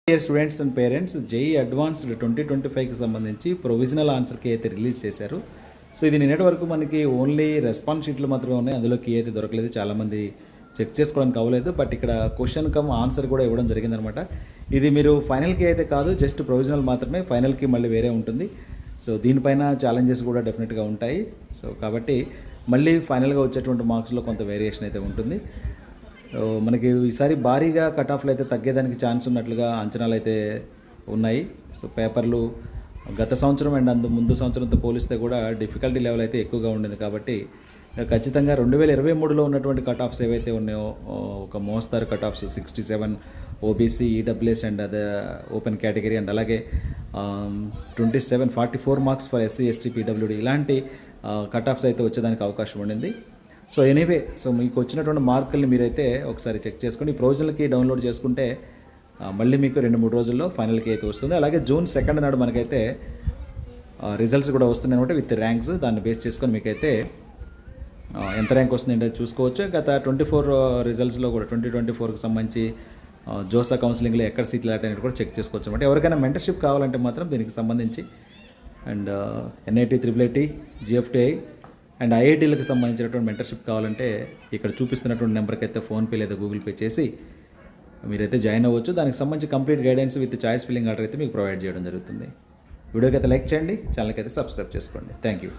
Dear students and parents, JEE advanced 2025కి సంబంధించి provisional ఆన్సర్కి అయితే రిలీజ్ చేశారు. సో ఇది నిన్నటి వరకు మనకి ఓన్లీ రెస్పాన్స్ షీట్లు మాత్రమే ఉన్నాయి. అందులో కీ అయితే దొరకలేదు, చాలామంది చెక్ చేసుకోవడానికి అవ్వలేదు. బట్ ఇక్కడ క్వశ్చన్ కమ్ ఆన్సర్ కూడా ఇవ్వడం జరిగిందనమాట. ఇది మీరు ఫైనల్కి అయితే కాదు, జస్ట్ ప్రొవిజనల్ మాత్రమే. ఫైనల్కి మళ్ళీ వేరే ఉంటుంది. సో దీనిపైన ఛాలెంజెస్ కూడా డెఫినెట్గా ఉంటాయి. సో కాబట్టి మళ్ళీ ఫైనల్గా వచ్చేటువంటి మార్క్స్లో కొంత వేరియేషన్ అయితే ఉంటుంది. మనకి ఈసారి భారీగా కట్ ఆఫ్లు అయితే తగ్గేదానికి ఛాన్స్ ఉన్నట్లుగా అంచనాలు అయితే ఉన్నాయి. సో పేపర్లు గత సంవత్సరం అండ్ ముందు సంవత్సరంతో పోలిస్తే కూడా డిఫికల్టీ లెవెల్ అయితే ఎక్కువగా ఉండింది. కాబట్టి ఖచ్చితంగా 2023లో ఉన్నటువంటి కట్ ఆఫ్స్ ఏవైతే ఉన్నాయో, ఒక మోస్తారు cut offs 67 OBC, EWS and other open category, and అలాగే 44 marks for SC, ST, PWD, ఇలాంటి కట్ ఆఫ్స్ అయితే వచ్చేదానికి అవకాశం ఉండింది. సో ఎనీవే, సో మీకు వచ్చినటువంటి మార్కుల్ని మీరైతే ఒకసారి చెక్ చేసుకొని ప్రొవిజనల్కి డౌన్లోడ్ చేసుకుంటే మళ్ళీ మీకు 2-3 రోజుల్లో ఫైనల్కి అయితే వస్తుంది. అలాగే June 2 నాడు మనకైతే రిజల్ట్స్ కూడా వస్తున్నాయి అనమాట, విత్ ర్యాంక్స్. దాన్ని బేస్ చేసుకొని మీకైతే ఎంత ర్యాంక్ వస్తుంది అంటే చూసుకోవచ్చు. గత 24 రిజల్ట్స్లో కూడా 2024కి సంబంధించి జోసా కౌన్సిలింగ్లో ఎక్కడ సీట్లు అనేది కూడా చెక్ చేసుకోవచ్చు అనమాట. ఎవరికైనా మెంటర్షిప్ కావాలంటే మాత్రం దీనికి సంబంధించి and NIT, IIIT, GFTI and IITలకు సంబంధించినటువంటి మెంటర్షిప్ కావాలంటే ఇక్కడ చూపిస్తున్నటువంటి నెంబర్కి అయితే ఫోన్పే లేదా గూగుల్ పే చేసి మీరైతే జాయిన్ అవ్వచ్చు. దానికి సంబంధించి complete guidance with choice filling order అయితే మీకు ప్రొవైడ్ చేయడం జరుగుతుంది. వీడియోకి అయితే లైక్ చేయండి, ఛానల్కి అయితే సబ్స్క్రైబ్ చేసుకోండి. Thank you.